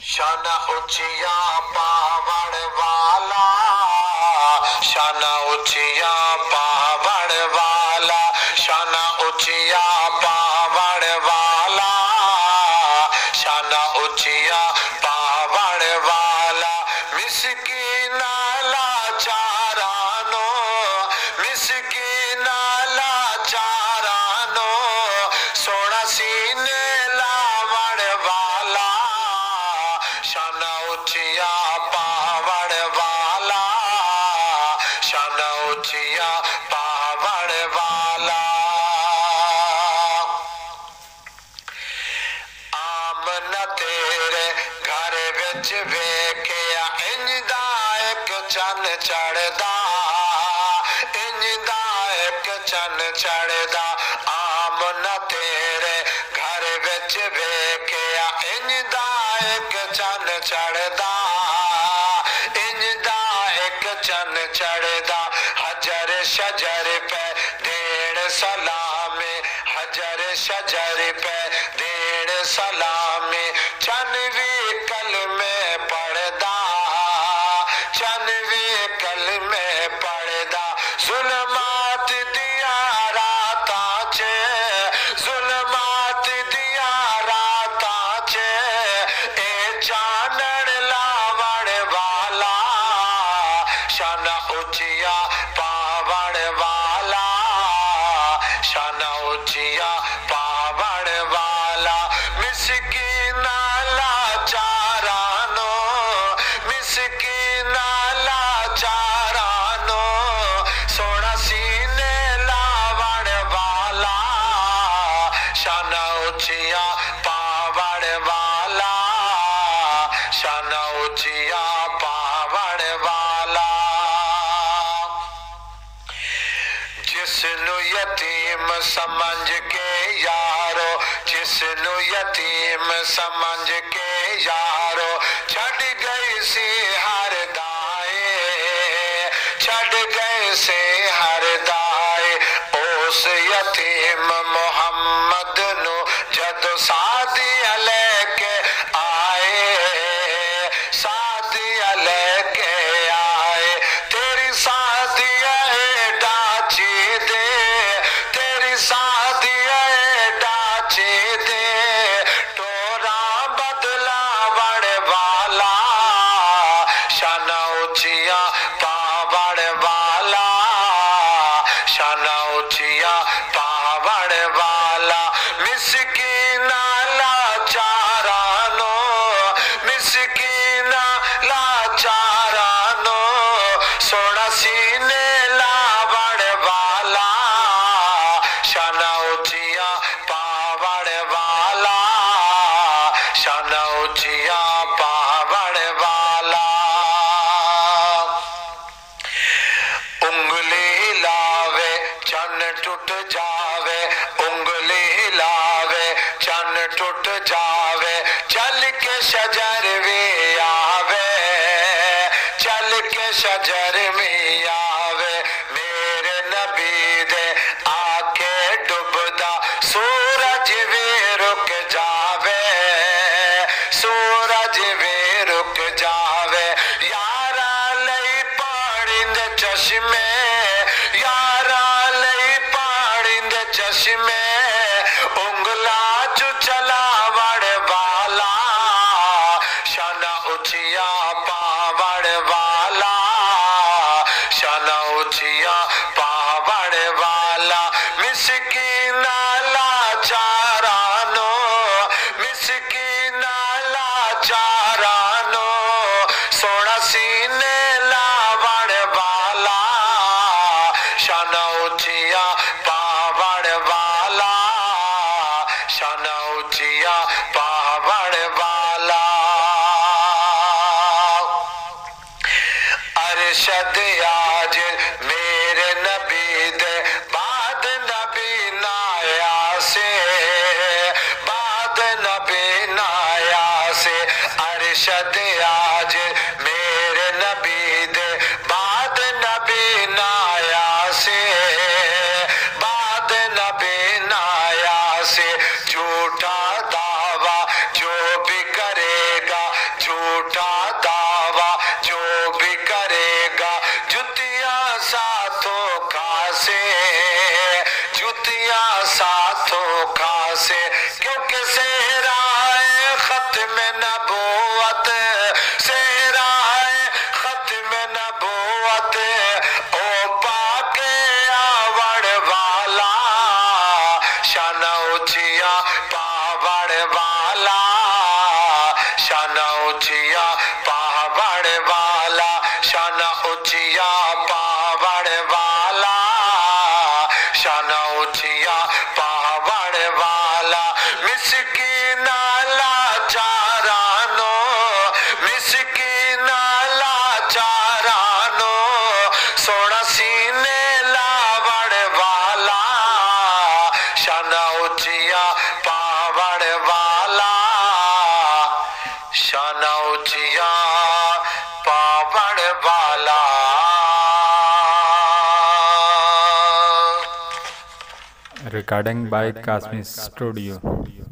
शान उचिया पावण वाला, शान उचिया पावण वाला, शान उचिया पावण वाला, शान उचिया पावण वाला। मिस्कीन लाचारानो, मिस्कीन लाचारानो, सोना सीने लावण वाला, शान उचिया पावण वाला, शान उचिया पावण वाला। आमना तेरे घर विच वेखिया इंजदा एक चन चढ़दा, इंजदा एक चन चढ़दा। आमना तेरे घर विच वेखिया इंजदा एक चन चढ़दा, इंजदा एक चन चढ़दा। हजर शजर पे देड़ सलामे, हजर शजर पे देड़ सलामे। चनवी कलमे पढ़दा, चनवी कलमे पढ़दा। जुल्मात दिया रातां च, जुल्मात दिया रातां च, ए चानण लावण वाला, शान उचिया पावण वाला, शान उचिया पावण वाला। मिस्कीन लाचारानो, मिस्कीन लाचारानो, सोना सीने लावण वाला, शान उचिया पावण वाला, शान उचिया पावण वाला। जिसनु यतीम समझ के यारो, जिसनु यतीम समझ के यारो, छड़ गई सी हर दाए, छड़ गए से हर दाए। उस यतीम मुहम्मद नु जदों सादिया लेके आए, सादिया लेके आए। तेरी सादिया डाची दे, तेरी सादिया डाची दे, टोरा बदलावण वाला, शान उचिया पावण वाला, शान उचिया पावण वाला। मिस्कीन लाचारानो, मिस्कीन लाचारानो, सोना सीने लावण वाला, शान उचिया पावण वाला, शान उचिया पावण वाला। उंगली लावे चन टूट जावे, उंगली लावे चन टूट जावे। चल के शजर में आवे, चल के शजर में आवे। मेरे नबी दे आके डुबदा सूरज भी रुक जावे, सूरज भी रुक जावे। यारा लई पानी दे चश्मे, यारा लई पानी दे चश्मे, उंगला चु चलावण वाला, शान उचिया पावण वाला, शान उचिया पावण वाला। मिस्कीन लाचारानो, मिस्कीन लाचारानो, सोना सीने लावण वाला, शान उचिया पावण वाला, शान उचिया पावण वाला। अरशद आज मेरे नबी दे बाद नबी नाया से, बाद नबी नाया से। अरशद आज मेरे नबी दे बाद नबी नाया से, बाद नबी नाया से। झूठा दावा जो भी करेगा سے کیونکہ صحرائے ختم نبوت صحرائے ختم نبوت او پاک آوڑ والا شان اچھیا پاوڑ والا شان اچھیا پاوڑ والا شان اچھیا پاوڑ والا شان اچھیا پاوڑ والا مسکین لاچارانو مسکین لاچارانو سونا سینے لاوڑ والا شان اچھیا پاوڑ والا شان اچھیا پاوڑ والا Recording by Kasmi Studio.